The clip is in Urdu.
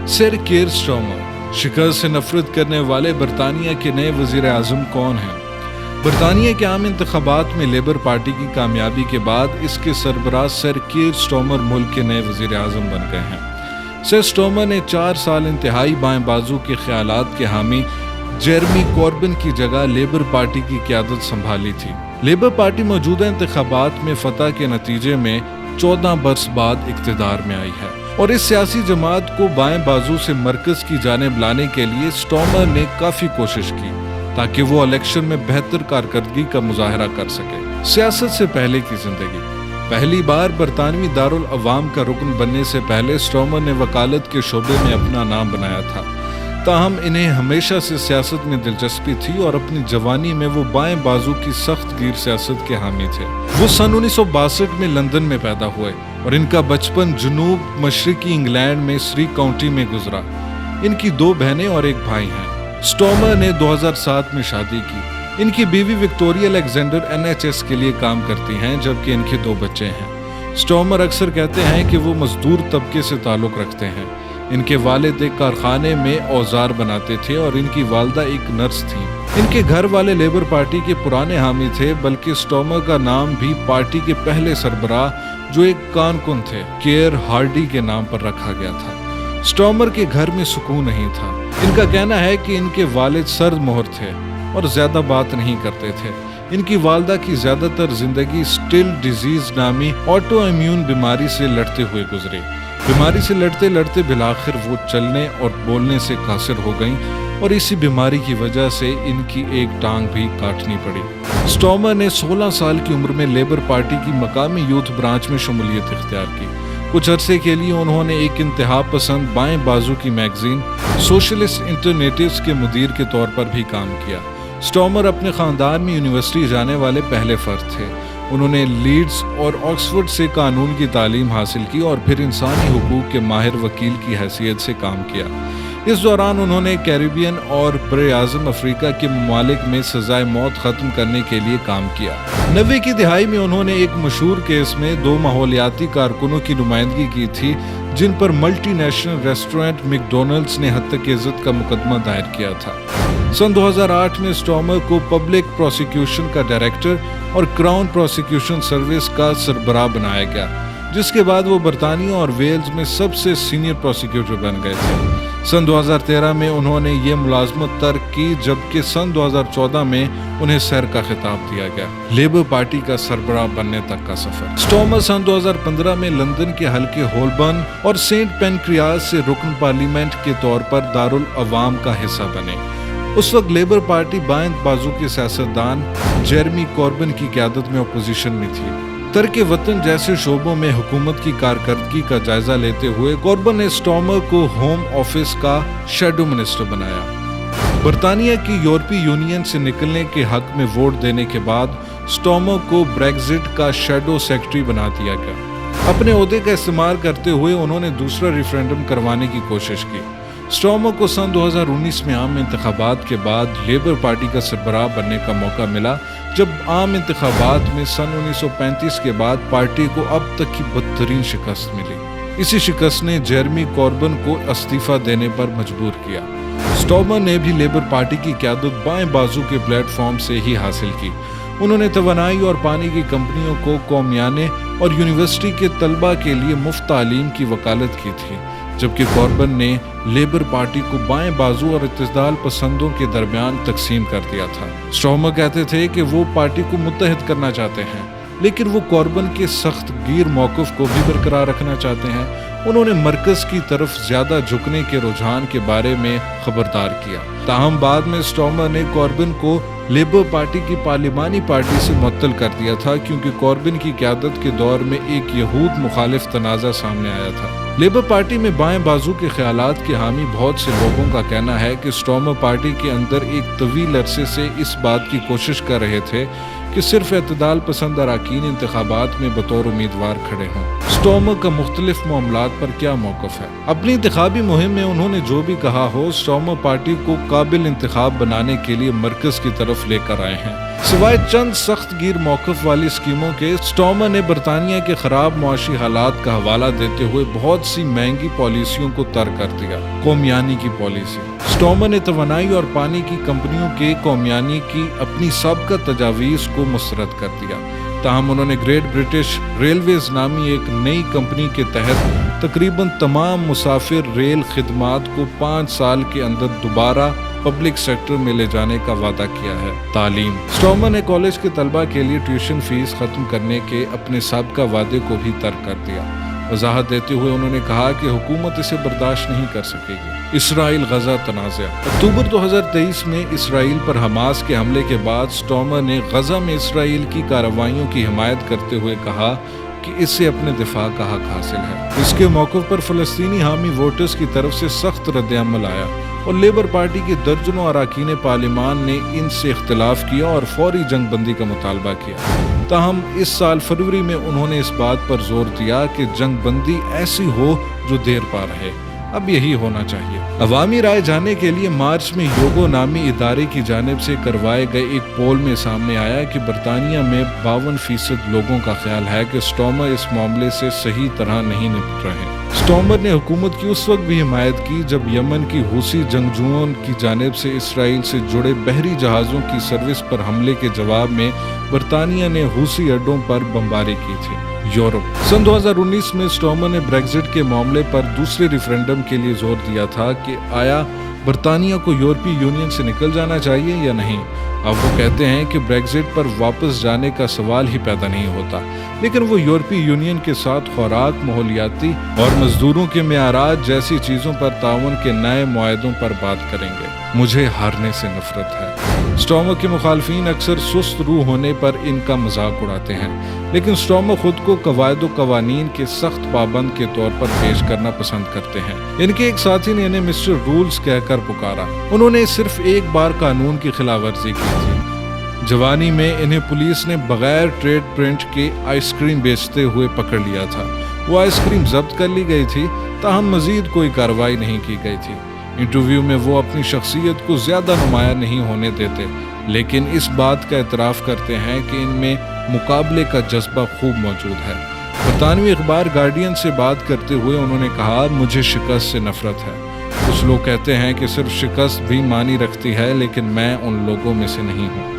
سر کیئر سٹارمر، شکست سے نفرت کرنے والے برطانیہ کے نئے وزیر اعظم کون ہیں؟ برطانیہ کے عام انتخابات میں لیبر پارٹی کی کامیابی کے بعد اس کے سربراہ سر کیئر سٹارمر ملک کے نئے وزیر اعظم بن گئے ہیں۔ سر سٹارمر نے 4 سال انتہائی بائیں بازو کے خیالات کے حامی جیرمی کوربن کی جگہ لیبر پارٹی کی قیادت سنبھالی تھی۔ لیبر پارٹی موجودہ انتخابات میں فتح کے نتیجے میں 14 برس بعد اقتدار میں آئی ہے، اور اس سیاسی جماعت کو بائیں بازو سے مرکز کی جانب لانے کے لیے سٹارمر نے کافی کوشش کی تاکہ وہ الیکشن میں بہتر کارکردگی کا مظاہرہ کر سکے۔ سیاست سے پہلے کی زندگی۔ پہلی بار برطانوی دارالعوام کا رکن بننے سے پہلے سٹارمر نے وکالت کے شعبے میں اپنا نام بنایا تھا، تاہم انہیں ہمیشہ سے سیاست میں دلچسپی تھی اور اپنی جوانی میں وہ بائیں بازو کی سخت گیر سیاست کے حامی تھے۔ وہ سن 1962 میں لندن میں پیدا ہوئے اور ان کا بچپن جنوب مشرقی انگلینڈ میں سری کاؤنٹی میں گزرا۔ ان کی 2 بہنیں اور 1 بھائی ہیں۔ سٹارمر نے 2007 میں شادی کی۔ ان کی بیوی وکٹوریا الیگزینڈر NHS کے لیے کام کرتی ہیں، جبکہ ان کے 2 بچے ہیں۔ سٹارمر اکثر کہتے ہیں کہ وہ مزدور طبقے سے تعلق رکھتے ہیں۔ ان کے والد ایک کارخانے میں اوزار بناتے تھے اور ان کی والدہ ایک نرس تھیں۔ ان کے گھر والے لیبر پارٹی کے پرانے حامی تھے، بلکہ سٹارمر کا نام بھی پارٹی کے پہلے سربراہ جو ایک کارکن تھے، کیئر ہارڈی کے نام پر رکھا گیا تھا۔ سٹارمر کے گھر میں سکون نہیں تھا۔ ان کا کہنا ہے کہ ان کے والد سرد مہر تھے اور زیادہ بات نہیں کرتے تھے۔ ان کی والدہ کی زیادہ تر زندگی سٹل ڈیزیز نامی آٹو امیون بیماری سے لڑتے ہوئے گزری۔ بیماری سے لڑتے لڑتے بالآخر وہ چلنے اور بولنے سے قاصر ہو گئیں اور اسی بیماری کی وجہ سے ان کی ایک ٹانگ بھی کاٹنی پڑی۔ سٹارمر نے 16 سال کی عمر میں لیبر پارٹی کی مقامی یوتھ برانچ میں شمولیت اختیار کی۔ کچھ عرصے کے لیے انہوں نے ایک انتہا پسند بائیں بازو کی میگزین سوشلسٹ الٹرنیٹیوز کے مدیر کے طور پر بھی کام کیا۔ سٹارمر اپنے خاندان میں یونیورسٹی جانے والے پہلے فرد تھے۔ انہوں نے لیڈز اور آکسفورڈ سے قانون کی تعلیم حاصل کی اور پھر انسانی حقوق کے ماہر وکیل کی حیثیت سے کام کیا۔ اس دوران انہوں نے کیریبین اور براعظم افریقہ کے ممالک میں سزائے موت ختم کرنے کے لیے کام کیا۔ 90 کی دہائی میں انہوں نے ایک مشہور کیس میں 2 ماحولیاتی کارکنوں کی نمائندگی کی تھی، جن پر multinational restaurant McDonald's نے ہتک عزت کا مقدمہ دائر کیا تھا۔ سن 2008 میں سٹارمر کو پبلک پروسیکیوشن کا ڈائریکٹر اور کراؤن پروسیکیوشن سروس کا سربراہ بنایا گیا، جس کے بعد وہ برطانیہ اور ویلز میں سب سے سینئر پروسیکیوٹر بن گئے تھے۔ سن 2013 میں انہوں نے یہ ملازمت ترک کی، جبکہ سن 2014 میں انہیں سر کا خطاب دیا گیا۔ لیبر پارٹی کا سربراہ بننے تک کا سفر۔ سٹارمر سن 2015 میں لندن کے حلقے ہولبرن اور سینٹ پینکریاز سے رکن پارلیمنٹ کے طور پر دارالعوام کا حصہ بنے۔ اس وقت لیبر پارٹی بائیں بازو کے سیاستدان جیرمی کوربن کی قیادت میں اپوزیشن میں تھی۔ ترک وطن جیسے شعبوں میں حکومت کی کارکردگی کا جائزہ لیتے ہوئے کوربن نے سٹارمر کو ہوم آفس کا شیڈو منسٹر بنایا۔ برطانیہ کی یورپی یونین سے نکلنے کے حق میں ووٹ دینے کے بعد سٹارمر کو بریگزٹ کا شیڈو سیکرٹری بنا دیا گیا۔ اپنے عہدے کا استعمال کرتے ہوئے انہوں نے دوسرا ریفرینڈم کروانے کی کوشش کی۔ سٹارمر کو سن 2019 میں عام انتخابات کے بعد لیبر پارٹی کا سربراہ بننے کا موقع ملا، جب عام انتخابات میں سن 1935 کے بعد پارٹی کو اب تک کی بدترین شکست ملی۔ اسی شکست نے جیرمی کوربن کو استعفیٰ دینے پر مجبور کیا۔ سٹارمر نے بھی لیبر پارٹی کی قیادت بائیں بازو کے پلیٹ فارم سے ہی حاصل کی۔ انہوں نے توانائی اور پانی کی کمپنیوں کو قومیانے اور یونیورسٹی کے طلباء کے لیے مفت تعلیم کی وکالت کی تھی، جبکہ کوربن نے لیبر پارٹی کو بائیں بازو اور اعتدال پسندوں کے درمیان تقسیم کر دیا تھا۔ سٹارمر کہتے تھے کہ وہ پارٹی کو متحد کرنا چاہتے ہیں، لیکن وہ کوربن کے سخت گیر موقف کو بھی برقرار رکھنا چاہتے ہیں۔ انہوں نے مرکز کی طرف زیادہ جھکنے کے رجحان کے بارے میں خبردار کیا۔ تاہم بعد میں سٹارمر نے کوربن کو لیبر پارٹی کی پارلیمانی پارٹی سے معطل کر دیا تھا، کیونکہ کوربن کی قیادت کے دور میں ایک یہود مخالف تنازع سامنے آیا تھا۔ لیبر پارٹی میں بائیں بازو کے خیالات کے حامی بہت سے لوگوں کا کہنا ہے کہ سٹارمر پارٹی کے اندر ایک طویل عرصے سے اس بات کی کوشش کر رہے تھے کہ صرف اعتدال پسند اراکین انتخابات میں بطور امیدوار کھڑے ہوں۔ اسٹارمر کا مختلف معاملات پر کیا موقف ہے؟ اپنی انتخابی مہم میں انہوں نے جو بھی کہا ہو، اسٹارمر پارٹی کو قابل انتخاب بنانے کے لیے مرکز کی طرف لے کر آئے ہیں۔ سوائے چند سخت گیر موقف والی اسکیموں کے، اسٹارمر نے برطانیہ کے خراب معاشی حالات کا حوالہ دیتے ہوئے بہت سی مہنگی پالیسیوں کو ترک کر دیا۔ قومیانی کی پالیسی: اسٹارمر نے توانائی اور پانی کی کمپنیوں کے قومیانی کی اپنی سابقہ تجاویز کو مسترد کر دیا۔ تاہم انہوں نے گریٹ برٹش ریلویز نامی ایک نئی کمپنی کے تحت تقریباً تمام مسافر ریل خدمات کو 5 سال کے اندر دوبارہ پبلک سیکٹر میں لے جانے کا وعدہ کیا ہے۔ تعلیم: اسٹارمر نے کالج کے طلبہ کے لیے ٹیوشن فیس ختم کرنے کے اپنے سابقہ وعدے کو بھی ترک کر دیا۔ وضاحت دیتے ہوئے انہوں نے کہا کہ حکومت اسے برداشت نہیں کر سکے گی۔ اسرائیل غزہ تنازع: اکتوبر 2023 میں اسرائیل پر حماس کے حملے کے بعد اسٹارمر نے غزہ میں اسرائیل کی کارروائیوں کی حمایت کرتے ہوئے کہا کہ اس سے اپنے دفاع کا حق حاصل ہے۔ اس کے موقف پر فلسطینی حامی ووٹرز کی طرف سے سخت رد عمل آیا اور لیبر پارٹی کے درجنوں اراکین پارلیمان نے ان سے اختلاف کیا اور فوری جنگ بندی کا مطالبہ کیا۔ تاہم اس سال فروری میں انہوں نے اس بات پر زور دیا کہ جنگ بندی ایسی ہو جو دیر پا رہے۔ اب یہی ہونا چاہیے۔ عوامی رائے جاننے کے لیے مارچ میں یوگو نامی ادارے کی جانب سے کروائے گئے ایک پول میں سامنے آیا کہ برطانیہ میں 52% لوگوں کا خیال ہے کہ اسٹارمر اس معاملے سے صحیح طرح نہیں نپٹ رہے۔ اسٹارمر نے حکومت کی اس وقت بھی حمایت کی جب یمن کی حوثی جنگجوؤں کی جانب سے اسرائیل سے جڑے بحری جہازوں کی سروس پر حملے کے جواب میں برطانیہ نے حوثی اڈوں پر بمباری کی تھی۔ یورپ: سن 2019 میں اسٹارمر نے بریگزٹ کے معاملے پر دوسرے ریفرینڈم کے لیے زور دیا تھا کہ آیا برطانیہ کو یورپی یونین سے نکل جانا چاہیے یا نہیں۔ اب وہ کہتے ہیں کہ بریگزٹ پر واپس جانے کا سوال ہی پیدا نہیں ہوتا، لیکن وہ یورپی یونین کے ساتھ خوراک، ماحولیاتی اور مزدوروں کے معیارات جیسی چیزوں پر تعاون کے نئے معاہدوں پر بات کریں گے۔ مجھے ہارنے سے نفرت ہے۔ اسٹارمر کے مخالفین اکثر سست روح ہونے پر ان کا مذاق اڑاتے ہیں، لیکن اسٹارمر خود کو قواعد و قوانین کے سخت پابند کے طور پر پیش کرنا پسند کرتے ہیں۔ ان کے ایک ساتھی نے انہیں مسٹر رولز کہہ کر پکارا۔ انہوں نے صرف ایک بار قانون کی خلاف ورزی کی تھی۔ جوانی میں انہیں پولیس نے بغیر ٹریڈ پرنٹ کے آئس کریم بیچتے ہوئے پکڑ لیا تھا۔ وہ آئس کریم ضبط کر لی گئی تھی، تاہم مزید کوئی کارروائی نہیں کی گئی تھی۔ انٹرویو میں وہ اپنی شخصیت کو زیادہ نمایاں نہیں ہونے دیتے، لیکن اس بات کا اعتراف کرتے ہیں کہ ان میں مقابلے کا جذبہ خوب موجود ہے۔ برطانوی اخبار گارڈین سے بات کرتے ہوئے انہوں نے کہا، مجھے شکست سے نفرت ہے۔ کچھ لوگ کہتے ہیں کہ صرف شکست بھی معنی رکھتی ہے، لیکن میں ان لوگوں میں سے نہیں ہوں۔